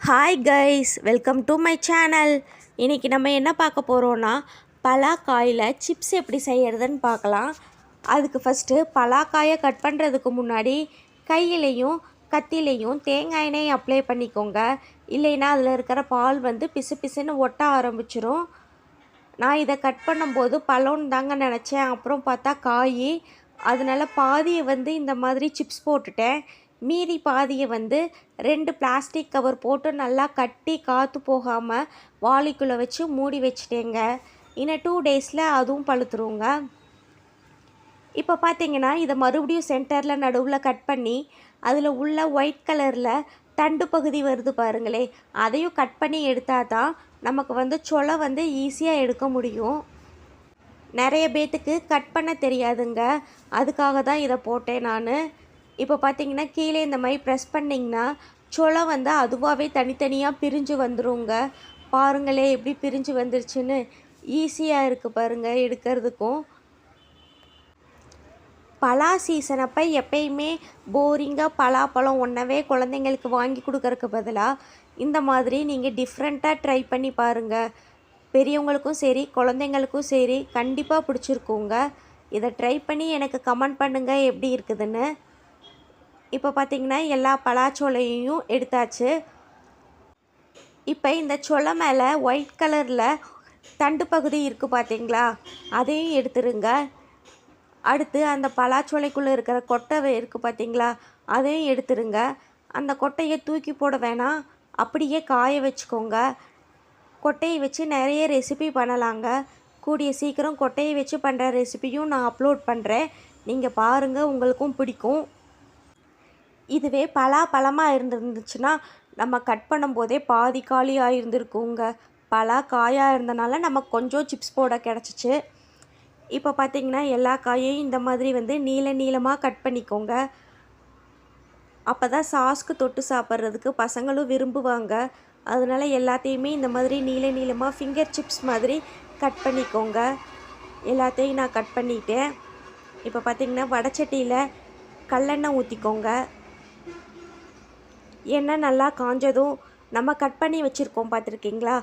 Hi guys, welcome to my channel. இன்றைக்கி நம்ம என்ன பார்க்க போகிறோன்னா, பலாக்காயில் சிப்ஸ் எப்படி செய்கிறதுன்னு பார்க்கலாம். அதுக்கு ஃபஸ்ட்டு பலாக்காயை கட் பண்ணுறதுக்கு முன்னாடி கையிலையும் கத்திலையும் தேங்காய் எண்ணெய் அப்ளை பண்ணிக்கோங்க. இல்லைன்னா அதில் இருக்கிற பால் பிசு பிசுன்னு ஒட்ட ஆரம்பிச்சிரும். நான் இதை கட் பண்ணும்போது பழம்னு தாங்க நினச்சேன். அப்புறம் பார்த்தா காய். அதனால் பாதியை இந்த மாதிரி சிப்ஸ் போட்டுட்டேன். மீதி பாதியை 2 பிளாஸ்டிக் கவர் போட்டு நல்லா கட்டி காற்று போகாமல் வாளிக்குள்ளே வச்சு மூடி வச்சிட்டேங்க. இன்னும் 2 டேஸில் அதுவும் பழுத்துருங்க. இப்போ பார்த்தீங்கன்னா இதை மறுபடியும் சென்டரில் நடுவில் கட் பண்ணி அதில் உள்ள ஒயிட் கலரில் தண்டு பகுதி வருது பாருங்களே, அதையும் கட் பண்ணி எடுத்தால் தான் நமக்கு சொலை ஈஸியாக எடுக்க முடியும். நிறைய பேத்துக்கு கட் பண்ண தெரியாதுங்க, அதுக்காக தான் இதை போட்டேன் நான். இப்போ பார்த்தீங்கன்னா கீழே இந்த மாதிரி ப்ரெஸ் பண்ணிங்கன்னா சொலை அதுவாகவே தனித்தனியாக பிரிஞ்சு வந்துருங்க. பாருங்களே எப்படி பிரிஞ்சு வந்துருச்சுன்னு. ஈஸியாக இருக்குது பாருங்கள் எடுக்கிறதுக்கும். பலா சீசன் அப்போ எப்பயுமே போரிங்காக பலாப்பழம் ஒன்றவே குழந்தைங்களுக்கு வாங்கி கொடுக்கறதுக்கு பதிலாக இந்த மாதிரி நீங்கள் டிஃப்ரெண்ட்டாக ட்ரை பண்ணி பாருங்கள். பெரியவங்களுக்கும் சரி குழந்தைங்களுக்கும் சரி கண்டிப்பாக பிடிச்சிருக்குங்க. இதை ட்ரை பண்ணி எனக்கு கமெண்ட் பண்ணுங்கள் எப்படி இருக்குதுன்னு. இப்போ பார்த்திங்கன்னா எல்லா பலாச்சோலையும் எடுத்தாச்சு. இப்போ இந்த சொலை மேலே ஒயிட் கலரில் தண்டு பகுதி இருக்குது பார்த்தீங்களா, அதையும் எடுத்துருங்க. அடுத்து அந்த பலாச்சோலைக்குள்ளே இருக்கிற கொட்டை இருக்குது பார்த்தீங்களா, அதையும் எடுத்துருங்க. அந்த கொட்டையை தூக்கி போட வேணாம், அப்படியே காய வச்சுக்கோங்க. கொட்டையை வச்சு நிறைய ரெசிபி பண்ணலாங்க. கூடிய சீக்கிரம் கொட்டையை வச்சு பண்ணுற ரெசிபியும் நான் அப்லோட் பண்ணுறேன். நீங்கள் பாருங்கள், உங்களுக்கும் பிடிக்கும். இதுவே பலாப்பழமாக இருந்துச்சுன்னா நம்ம கட் பண்ணும்போதே பாதி காலியாக இருந்திருக்குங்க. பலா காயாக இருந்தனால நமக்கு கொஞ்சம் சிப்ஸ் போட கிடச்சிச்சு. இப்போ பார்த்திங்கன்னா எல்லா காயையும் இந்த மாதிரி நீளமாக கட் பண்ணிக்கோங்க. அப்போ தான் சாஸ்க்கு தொட்டு சாப்பிட்றதுக்கு பசங்களும் விரும்புவாங்க. அதனால் எல்லாத்தையுமே இந்த மாதிரி நீளமாக ஃபிங்கர் சிப்ஸ் மாதிரி கட் பண்ணிக்கோங்க. எல்லாத்தையும் நான் கட் பண்ணிட்டேன். இப்போ பார்த்திங்கன்னா வடைச்சட்டியில் கல்லெண்ணெய் ஊற்றிக்கோங்க. எண்ணெய் நல்லா காஞ்சதும் நம்ம கட் பண்ணி வச்சுருக்கோம் பார்த்துருக்கீங்களா,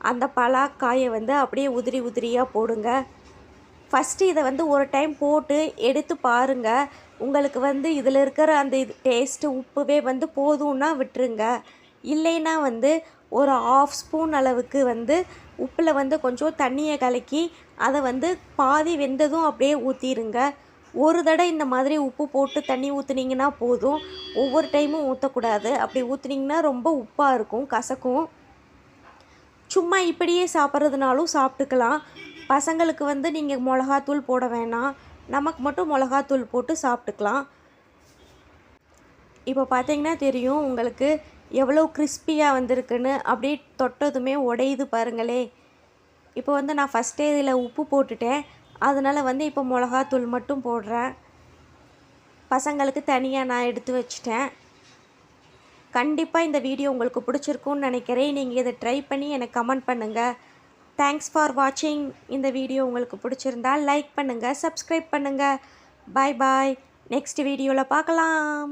அந்த பலாக்காயை அப்படியே உதிரியாக போடுங்க. ஃபஸ்ட்டு இதை ஒரு டைம் போட்டு எடுத்து பாருங்கள். உங்களுக்கு இதில் இருக்கிற அந்த டேஸ்ட்டு உப்புவே போதும்னா விட்டுருங்க. இல்லைன்னா ஒரு 1/2 ஸ்பூன் அளவுக்கு உப்பில் கொஞ்சம் தண்ணியை கலக்கி அதை பாதி வெந்ததும் அப்படியே ஊற்றிடுங்க. ஒரு தடவை இந்த மாதிரி உப்பு போட்டு தண்ணி ஊற்றுனீங்கன்னா போதும், ஒவ்வொரு டைமும் ஊற்றக்கூடாது. அப்படி ஊற்றுனீங்கன்னா ரொம்ப உப்பாக இருக்கும், கசக்கும். சும்மா இப்படியே சாப்பிட்றதுனாலும் சாப்பிட்டுக்கலாம். பசங்களுக்கு நீங்கள் மிளகாத்தூள் போட வேணாம், நமக்கு மட்டும் மிளகாத்தூள் போட்டு சாப்பிட்டுக்கலாம். இப்போ பார்த்தீங்கன்னா தெரியும் உங்களுக்கு எவ்வளோ கிறிஸ்பியாக வந்திருக்குன்னு. அப்படியே தொட்டதுமே உடையுது பாருங்களே. இப்போ நான் ஃபஸ்ட்டே இதில் உப்பு போட்டுட்டேன், அதனால் இப்போ மிளகாத்தூள் மட்டும் போடுறேன். பசங்களுக்கு தனியாக நான் எடுத்து வச்சிட்டேன். கண்டிப்பாக இந்த வீடியோ உங்களுக்கு பிடிச்சிருக்குன்னு நினைக்கிறேன். நீங்கள் இதை ட்ரை பண்ணி எனக்கு கமெண்ட் பண்ணுங்கள். தேங்க்ஸ் ஃபார் வாட்சிங். இந்த வீடியோ உங்களுக்கு பிடிச்சிருந்தால் லைக் பண்ணுங்கள், சப்ஸ்கிரைப் பண்ணுங்கள். பாய் பாய். நெக்ஸ்ட் வீடியோவில் பார்க்கலாம்.